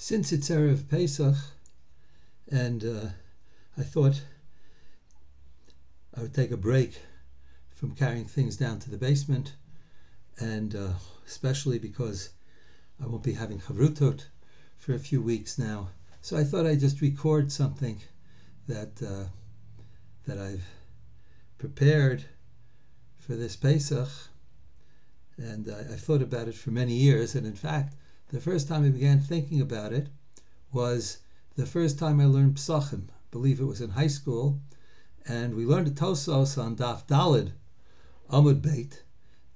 Since it's Erev Pesach, and I thought I would take a break from carrying things down to the basement, and especially because I won't be having Chavrutot for a few weeks now. So I thought I'd just record something that I've prepared for this Pesach, and I've thought about it for many years. And in fact, the first time I began thinking about it was the first time I learned Pesachim. I believe it was in high school, and we learned a Tosos on Daf Daled Amud Beit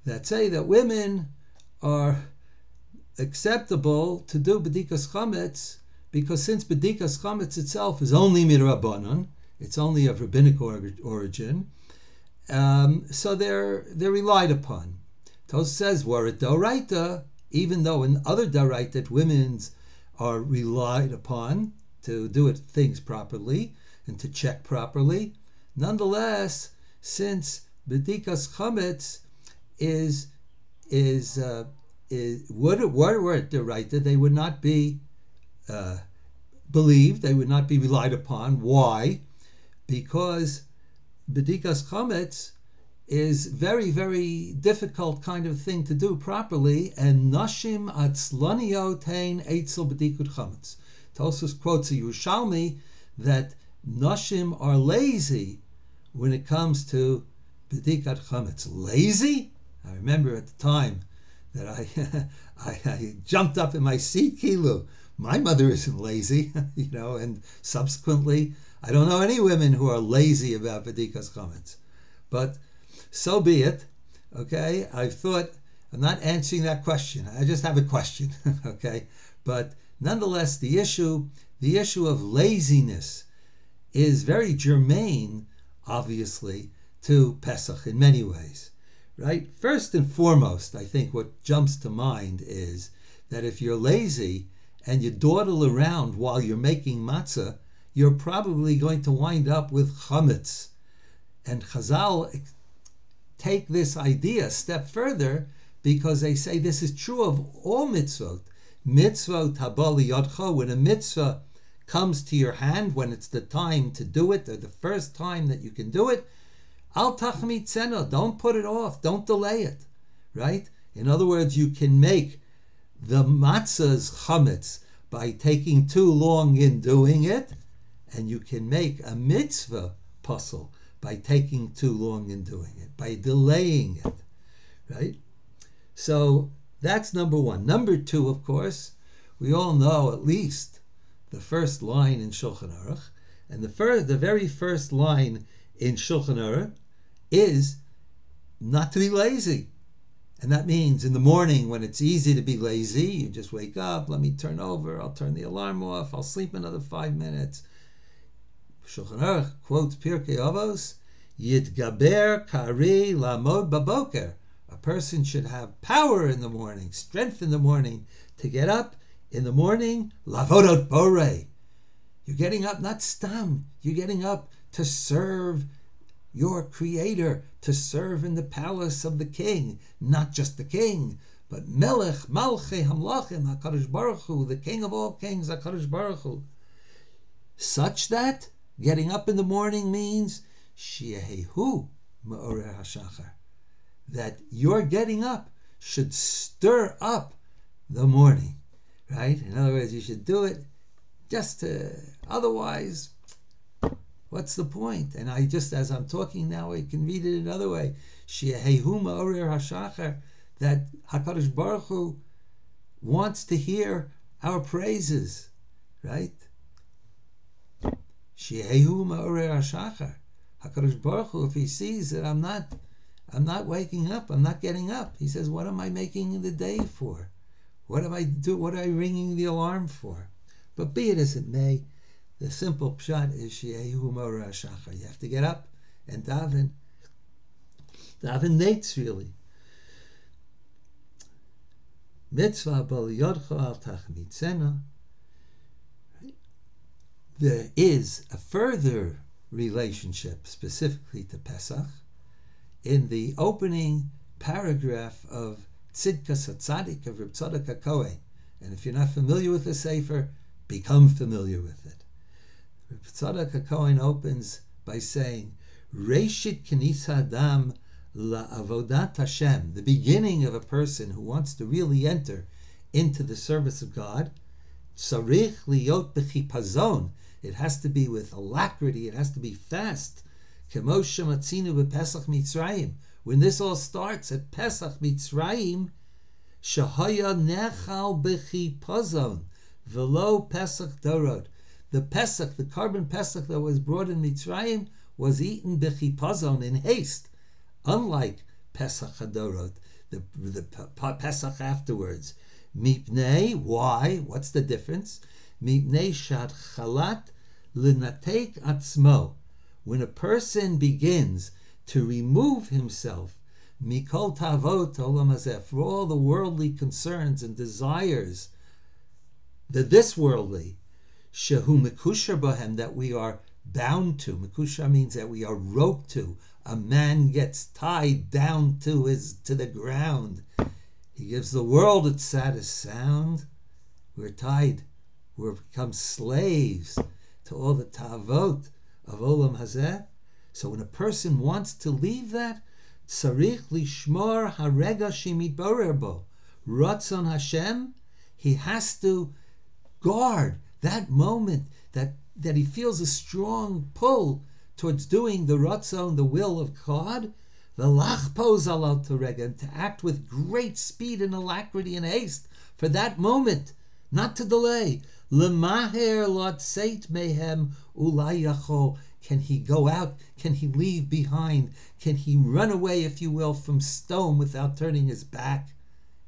that say that women are acceptable to do B'dikas Chametz because since B'dikas Chametz itself is only Mirabbanon, it's only of rabbinic origin, so they're relied upon. Tos says, were it Doraita, even though in other Doraita women's are relied upon to do things properly and to check properly, nonetheless, since B'dikas Chametz were it Doraita, they would not be believed, they would not be relied upon. Why? Because B'dikas Chametz is very, very difficult kind of thing to do properly, and Nashim atzlaniot hein eitzel b'dikut chametz. Tosfos quotes a Yerushalmi that Nashim are lazy when it comes to b'dikat chametz. Lazy? I remember at the time that I jumped up in my seat, Kilu. My mother isn't lazy, and subsequently, I don't know any women who are lazy about b'dikas chametz. But so be it, okay? I thought, I'm not answering that question. I just have a question, okay? But nonetheless, the issue of laziness is very germane, obviously, to Pesach in many ways, right? First and foremost, I think what jumps to mind is that if you're lazy and you dawdle around while you're making matzah, you're probably going to wind up with chametz. And Chazal take this idea a step further because they say this is true of all mitzvot. Mitzvot habali yodcha, when a mitzvah comes to your hand, when it's the time to do it, or the first time that you can do it, al tachmit tzena, don't put it off, don't delay it, right? In other words, you can make the matzah's chametz by taking too long in doing it, and you can make a mitzvah puzzle by taking too long in doing it, by delaying it, right? So that's number one. Number two, of course, we all know at least the first line in Shulchan Aruch, and the very first line in Shulchan Aruch is not to be lazy. And that means in the morning when it's easy to be lazy, you just wake up, let me turn over, I'll turn the alarm off, I'll sleep another 5 minutes. Shulchan Aruch quotes Pirkei Avos, Yitgaber kari lamod baboker. A person should have power in the morning, strength in the morning, to get up in the morning, lavodot borei. You're getting up not stam, you're getting up to serve your Creator, to serve in the palace of the King, not just the King, but Melech, Malchei Hamlachim, HaKadosh Baruch Hu, the King of all kings, HaKadosh Baruch Hu. Such that getting up in the morning means Sheyehu Ma'orer HaShachar, that your getting up should stir up the morning, right? In other words, you should do it just to, otherwise, what's the point? And I just, as I'm talking now, I can read it another way. Sheyehu Ma'orer HaShachar, that HaKadosh Baruch Hu wants to hear our praises, right? Sheyehu Ma'orer HaShachar. HaKadosh Baruch Hu, if he sees that I'm not waking up, I'm not getting up, he says, what am I making the day for? What am I ringing the alarm for? But be it as it may, the simple pshat is Sheyehu Ma'orer HaShachar. You have to get up and daven nates, really. Mitzvah bal yodcha al tachmit tzena. There is a further relationship specifically to Pesach in the opening paragraph of Tzidkas HaTzadik of Reb Tzadok HaKohen, And if you're not familiar with the Sefer, become familiar with it. Tzadok HaKohen opens by saying, Reshit K'nisa Adam la'avodat Hashem, the beginning of a person who wants to really enter into the service of God, tzarich liot b'chipazon, it has to be with alacrity, it has to be fast. Kemo shematzinu b'Pesach Mitzrayim, when this all starts at Pesach Mitzrayim, shahaya nechal b'chipazon, velo Pesach dorot. The Pesach, the carbon Pesach that was brought in Mitzrayim, was eaten b'chipazon, in haste, unlike Pesach Hadorot, the Pesach afterwards. Mipnei, why? What's the difference? Mipnei shad chalat l'natek atzmo. When a person begins to remove himself, mikol tavot olam hazeh, for all the worldly concerns and desires, this worldly, shehu mekusher bahem, that we are bound to. Mekusher means that we are roped to. A man gets tied down to the ground. He gives the world its saddest sound. We're tied. We're become slaves to all the tavot of olam hazeh. So when a person wants to leave that, tzarich lishmor harega shemitborer bo, ratzon Hashem, he has to guard that moment that he feels a strong pull towards doing the ratzon, the will of God, v'lachpos alal torega, and to act with great speed and alacrity and haste for that moment, not to delay. L'maher lotzeit mehem ulay yachol. Can he go out? Can he leave behind? Can he run away, if you will, from stone without turning his back?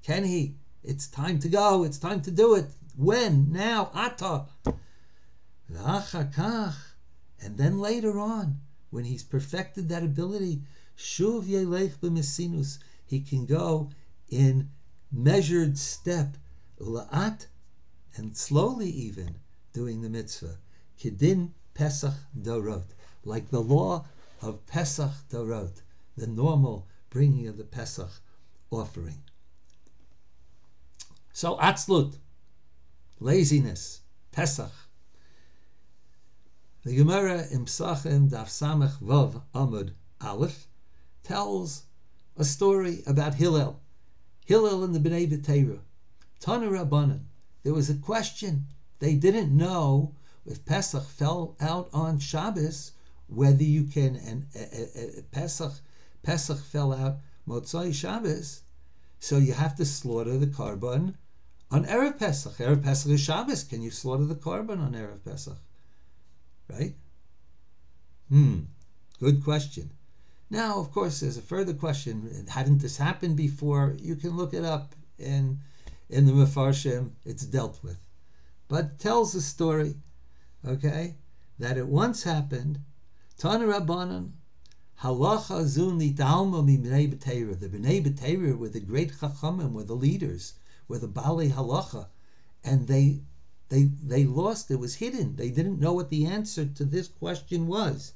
Can he? It's time to go. It's time to do it. When? Now. Ata. And then later on, when he's perfected that ability, shuv yelech b'mesinus, he can go in measured step, ula'at, and slowly even doing the mitzvah. Kedin Pesach Dorot, like the law of Pesach Dorot, the normal bringing of the Pesach offering. So atzlut, laziness, Pesach. The Gemara in Pesachim Daf Samech Vav Amud Aleph tells a story about Hillel. Hillel and the Bnei B'Teira. Tana Rabbanan. There was a question. They didn't know if Pesach fell out on Shabbos, whether you can, and Pesach fell out Motzai Shabbos, so you have to slaughter the korban on Erev Pesach. Erev Pesach is Shabbos. Can you slaughter the korban on Erev Pesach? Right? Good question. Now, of course, there's a further question. Hadn't this happened before? You can look it up in the Mefarshim. It's dealt with. But it tells the story, okay, that it once happened. Tana Rabbanan, halacha zu nidalma mi b'nei b'teira. The b'nei b'teira were the great chachamim, were the leaders, were the bali halacha, and they lost. It was hidden. They didn't know what the answer to this question was.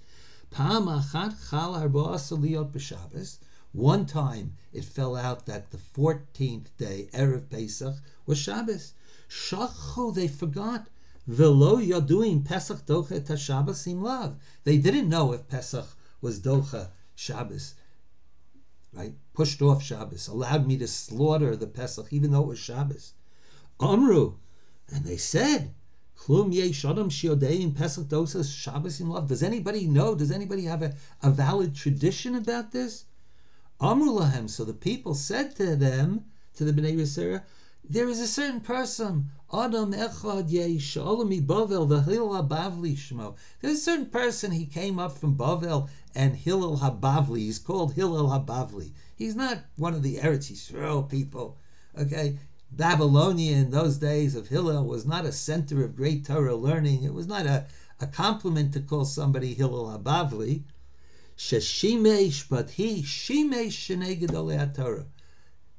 Pam achat chal arba'asa liot b'Shabbos. One time it fell out that the 14th day, Erev Pesach, was Shabbos. Shachu, they forgot. Velo yaduim Pesach docha et Shabbos im lav. They didn't know if Pesach was docha Shabbos, right? Pushed off Shabbos, allowed me to slaughter the Pesach even though it was Shabbos. Amru, and they said, Klum yesh adam shiodeim Pesach docha Shabbos im lav. Does anybody know? Does anybody have a valid tradition about this? Amru lahem. So the people said to them, to the Bnei Yisrael, there is a certain person, Adam Echad Yesh Alami Bavel, the Hillel HaBavli Shmo. There's a certain person, he came up from Bavel and Hillel HaBavli. He's called Hillel HaBavli. He's not one of the Eretz Yisrael people. Okay, Babylonia in those days of Hillel was not a center of great Torah learning. It was not a compliment to call somebody Hillel HaBavli. Sheshimesh, but he Shimesh Shnei Gedolei HaTorah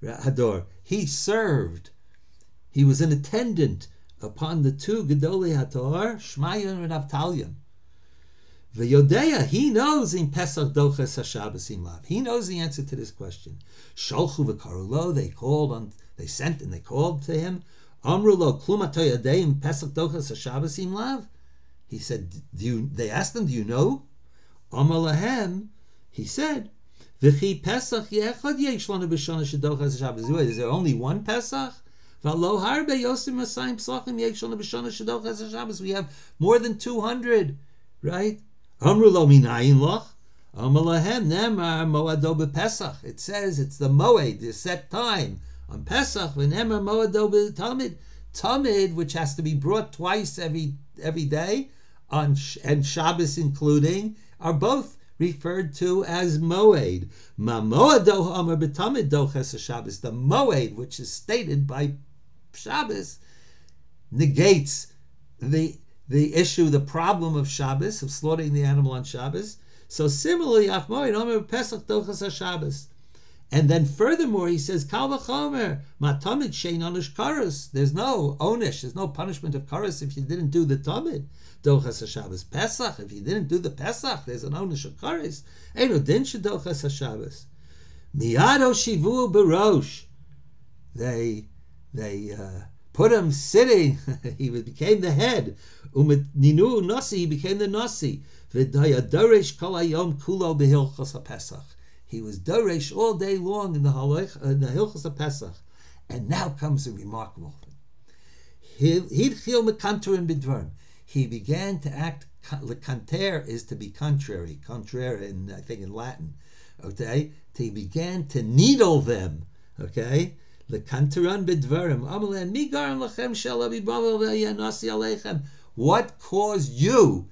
Hador. He served. He was an attendant upon the two Gedolei HaTorah, Shmaya and Avtalyam. V'yodeya, he knows in Pesach Doches HaShabbos im lav. He knows the answer to this question. Sholchu v'karulo, they sent and they called to him. Amru lo klum atoyadeim Pesach dochas haShabbos im lav. He said, they asked him, do you know? Amar lahem, he said, V'chi Pesach yechad yesh lanu b'shana shedochas haShabbos. Is there only one Pesach? V'lo harbe yosim masayim psachim yesh lanu b'shana shedochas haShabbos. We have more than 200, right? Amru lo minayin loch. Amar lahem nemar moado b'Pesach. It says it's the moed, the set time on Pesach. V'nemar moado b'tamid. Tamid, which has to be brought twice every day, and Shabbos including, are both referred to as moed. Ma moado amar b'tamid doches Shabbos. The moed, which is stated by Shabbos, negates the issue, the problem of Shabbos, of slaughtering the animal on Shabbos. So similarly, af moed amar Pesach doches Shabbos. And then furthermore, he says, Kal v'chomer, ma tamid shein onish karas. There's no onish, there's no punishment of karas if you didn't do the tamid. Dochas HaShabbos. Pesach, if you didn't do the Pesach, there's an onish of karas. Eino din shedochas HaShabbos. Miyado shivu barosh. They put him sitting, he became the head. Ninu nasi, he became the nasi. V'daya doresh kol hayom kulo behilchos HaPesach. He was doresh all day long in the Hilchos of Pesach. And now comes a remarkable thing. He began to act, lekanter is to be contrary, contrary I think in Latin. Okay? He began to needle them. Okay? Lekanteran bidvarim. What caused you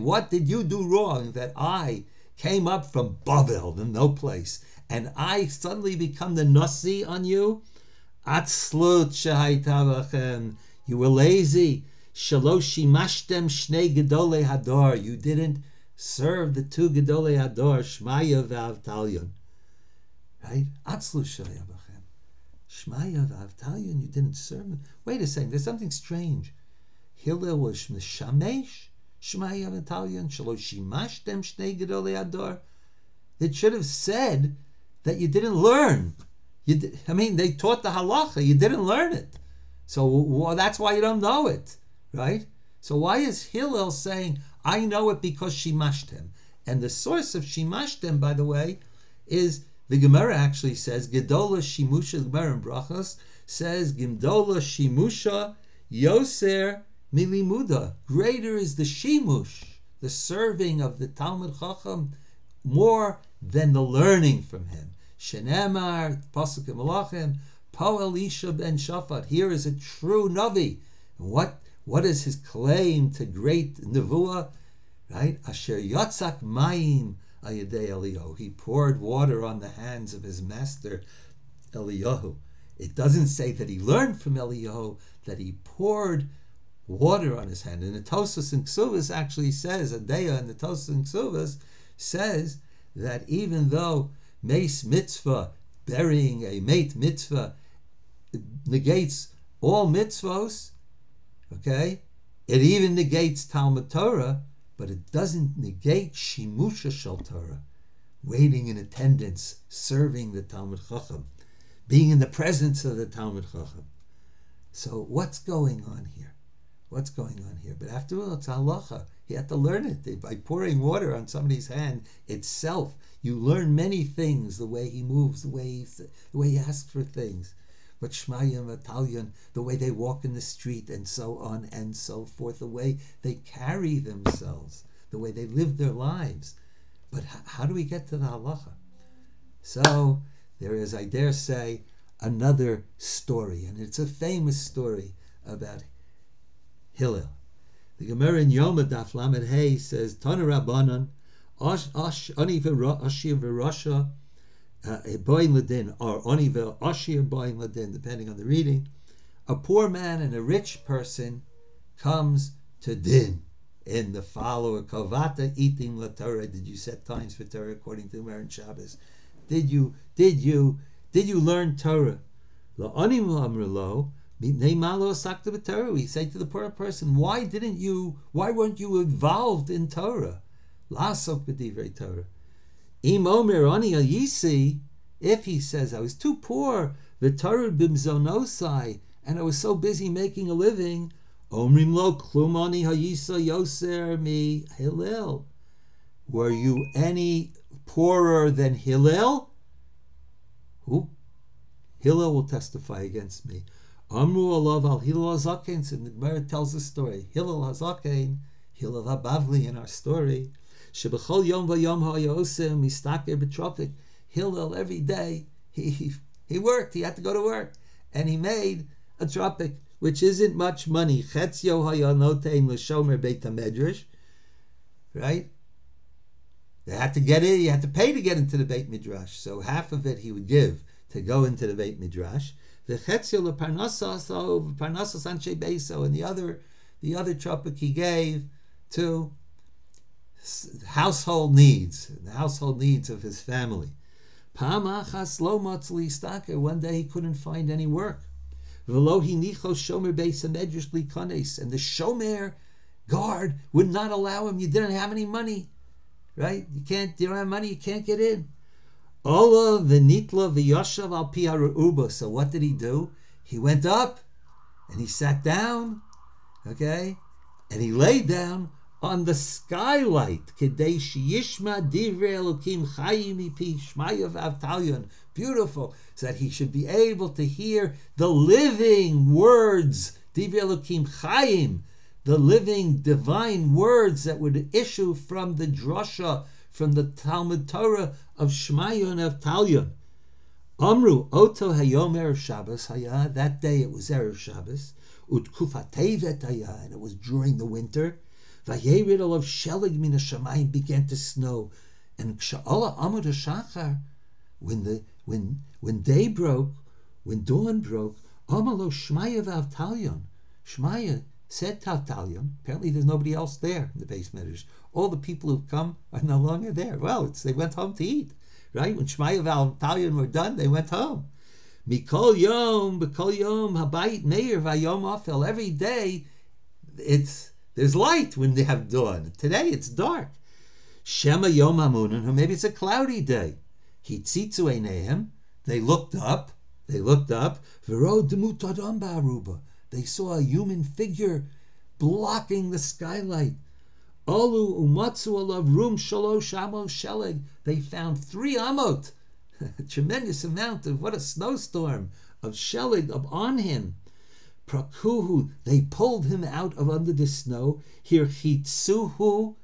what did you do wrong that I came up from Bavel, in no place, and I suddenly become the nasi on you? Atzlut shehaitavachem. You were lazy. Shalosh shimashtem shnei gedolei hador. You didn't serve the two gedolei hador, Shmaya v'Avtalyon. Right? Atzlut shehaitavachem. Shmaya v'Avtalyon. You didn't serve them. Wait a second. There's something strange. Hillel was mishamesh. Shmaya v'Avtalyon. Shalosh shimashtem shnei gedolei hador. It should have said that you didn't learn. They taught the halacha. You didn't learn it. So that's why you don't know it, right? So why is Hillel saying, I know it because shimashtem? And the source of shimashtem, by the way, is, the Gemara actually says, Gedola shimusha, the Gemara in Brachos says, Gimdola shimusha yoser milimuda. Greater is the shimush, the serving of the Talmud Chacham, more than the learning from him. Shenemar, Pasuk Malachim, Po Elisha ben Shafat. Here is a true Navi. What is his claim to great Nevuah? Right? Asher Yatzak Mayim Ayadei Eliyahu. He poured water on the hands of his master Eliyahu. It doesn't say that he learned from Eliyahu, that he poured water on his hand. And the Tosas and Ksuvas actually says, Adeya and the Tosas and Ksuvas says that even though Meis mitzvah, burying a mate mitzvah, negates all mitzvos, okay? It even negates Talmud Torah, but it doesn't negate Shimusha Shel Torah, waiting in attendance, serving the Talmud Chacham, being in the presence of the Talmud Chacham. So what's going on here? What's going on here? But after all, it's halacha. He had to learn it. By pouring water on somebody's hand itself, you learn many things, the way he moves, the way he asks for things. But Shmaya V'Talyon, the way they walk in the street, and so on and so forth, the way they carry themselves, the way they live their lives. But how do we get to the halacha? So there is, I dare say, another story, and it's a famous story about Hillel. The Gemara in Yom Daf Lamed Hey says, Tana Rabbanan, Ani v'Ashir v'Rasha Boin Ladin, or Ani v'Ashir Boin Ladin, depending on the reading. A poor man and a rich person comes to din in the follower Kavata eating la Torah. Did you set times for Torah according to Gemara and Shabbos? Did you learn Torah? La Ani Amrlo. We say to the poor person, why weren't you involved in Torah? Lasok b'divrei Torah. Im omer ani al yisi, if he says, I was too poor, v'torah b'mzonosai, and I was so busy making a living. Omrim lo klumani hayisa yoser mi Hillel. Were you any poorer than Hillel? Who? Hillel will testify against me. Amru alav al Hillel hazaken. And the Gemara tells the story. Hillel hazaken, Hillel habavli in our story. Shebechol yom vayom hayosem mistaker betrofik. Hillel every day he worked. He had to go to work, and he made a tropic, which isn't much money. Chetzio hayanotein l'shomer beit hamedrash. Right? They had to get in. You had to pay to get into the Beit Midrash. So half of it he would give to go into the Beit Midrash. The chetzio leparnasas anshe beiso, and the other tropic he gave to household needs, the household needs of his family. One day he couldn't find any work. And the shomer guard would not allow him. You didn't have any money, right? You don't have money, you can't get in. So what did he do? He went up and he sat down, okay, and he laid down on the skylight. Beautiful, so that he should be able to hear the living words, the living divine words that would issue from the drasha, from the Talmud Torah of Shmaya and of Talyon. Amru oto hayom erev Shabbos haya. That day it was erev Shabbos. Utkufat tevet haya, and it was during the winter. Vayerid olav shelig min hashamayim, began to snow. And ksha'ala amud hashachar, when day broke, when dawn broke, amalo Shmaya v'av Talyon. Shmaya said to Talyon. Apparently there's nobody else there in the base measures. All the people who've come are no longer there. Well, they went home to eat, right? When Shmaya v'av Talyon were done, they went home. Mikol yom, b'kol yom, habayit meir v'ayom afel. Every day, there's light when they have dawn. Today it's dark. Shema yom hamunin, or maybe it's a cloudy day. Hitzitzu einehem. They looked up. V'ro demut adam ba'aruba. They saw a human figure blocking the skylight. Alu umatzu alav rum shalosh amos sheleg. They found 3 amot, a tremendous amount of, what a snowstorm, of sheleg on him. Prakuhu, they pulled him out of under the snow. Hirchitzuhu,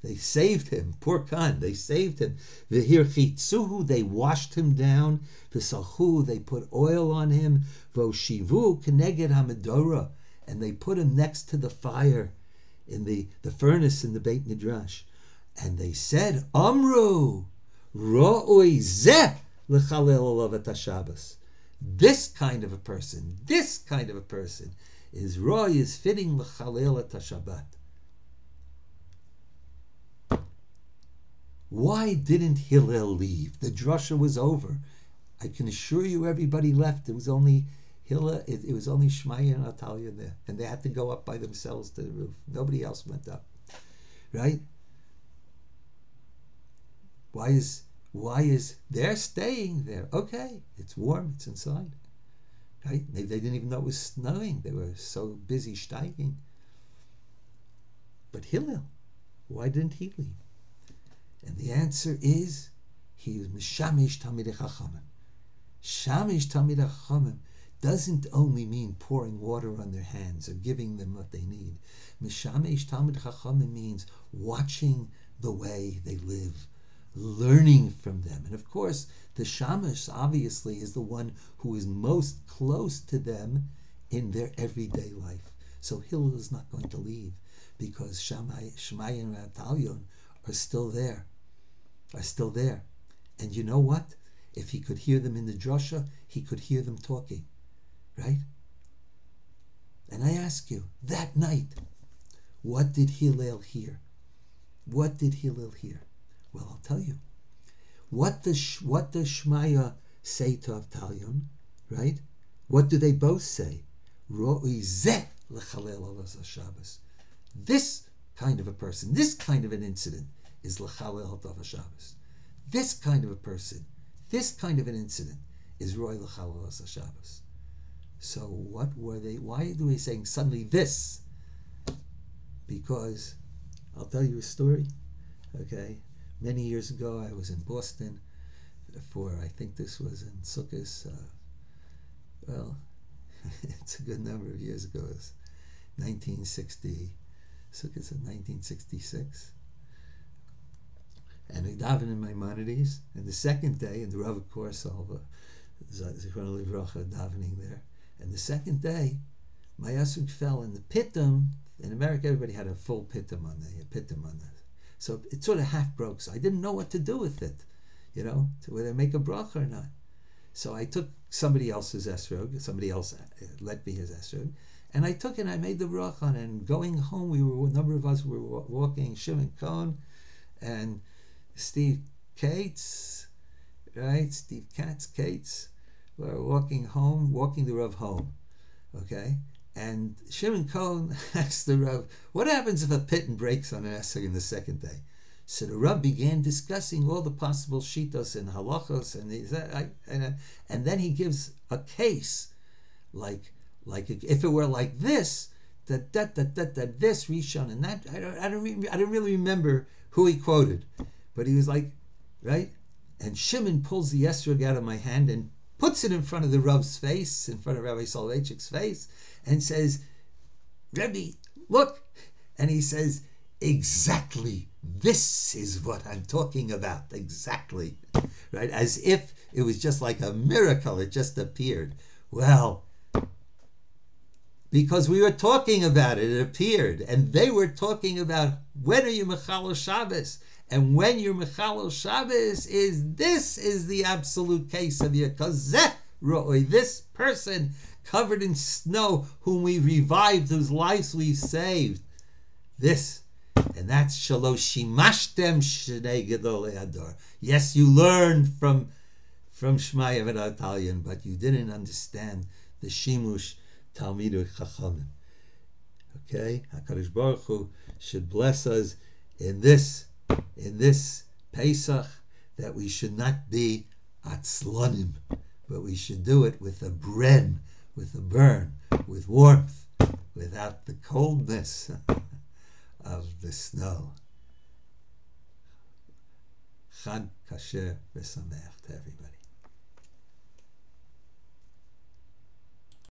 they saved him. Poor Khan, they saved him. V'hirchitzuhu, they washed him down. V'salhu, they put oil on him. V'oshivu keneged hamedora, and they put him next to the fire in the furnace in the Beit Midrash. And they said, Amru, ro'oi zeh l'chalel olav et HaShabbos. This kind of a person is roy, is fitting l'chalel et HaShabbat. Why didn't Hillel leave? The drasha was over. I can assure you everybody left. It was only Hillel, it was only Shmaya and Atalia there. And they had to go up by themselves to the roof. Nobody else went up. Right? Why is they're staying there? Okay, it's warm, it's inside. Right? Maybe they didn't even know it was snowing. They were so busy steiging. But Hillel, why didn't he leave? And the answer is, he was Mishamish Talmidei Chachamim. Shamish Talmidei Chachamim doesn't only mean pouring water on their hands or giving them what they need. Mishamish Talmidei Chachamim means watching the way they live, learning from them. And of course, the Shamish obviously is the one who is most close to them in their everyday life. So Hillel is not going to leave because Shmaya and Talyon are still there. And you know what? If he could hear them in the drasha, he could hear them talking. Right? And I ask you, that night, what did Hillel hear? What did Hillel hear? Well, I'll tell you. What does Shmaya say to Avtalyon? Right? What do they both say? Ro'i zeh l'chalel olas HaShabbos. This kind of a person, this kind of an incident is l'chalel olas HaShabbos. This kind of a person, this kind of an incident is Ro'i l'chalel olas HaShabbos. So what were they? Why do we saying suddenly this? Because I'll tell you a story. Okay, many years ago I was in Boston for, I think this was in Sukkot. Well, it's a good number of years ago. It was 1960. Sukkot in 1966. And I davened in Maimonides. And the second day, and the Rav, of course, all the Zichron Livracha davening there. And the second day, my esrog fell in the pitum. In America, everybody had a full pitum on the. So it sort of half broke. So I didn't know what to do with it, whether make a bracha or not. So I took somebody else's esrog. Somebody else lent me his esrog. And I took it and I made the bracha on it. And going home, a number of us were walking, Shimon Cohn and Steve Cates, right? Steve Cates were walking the Rav home, okay? And Shimon Cohn asked the Rav, what happens if a piton breaks on an esrog in the second day? So the Rav began discussing all the possible shitos and halachos, and then he gives a case, like if it were like this, that this Rishon and that. I don't really remember who he quoted, but he was like, right? And Shimon pulls the esrog out of my hand and puts it in front of the Rav's face, in front of Rabbi Soloveitchik's face, and says, Rebbe, look. And he says, exactly, this is what I'm talking about, exactly. Right? As if it was just like a miracle, it just appeared. Well, because we were talking about it, it appeared. And they were talking about, when are you Mechalel Shabbos? And when you're Mechalel Shabbos this is the absolute case of your Kazeh Ro'oi, this person covered in snow, whom we revived, whose lives we've saved. This, and that's Shalosh Shimashtem Shnei Gedolei Hador. Yes, you learned from Shmaya V'Natalion, but you didn't understand the Shimush Talmidei Chachamim. Okay, HaKadosh Baruch Hu should bless us in this Pesach, that we should not be atzlanim, but we should do it with a bren, with a burn, with warmth, without the coldness of the snow. Chag kasher v'sameach to everybody.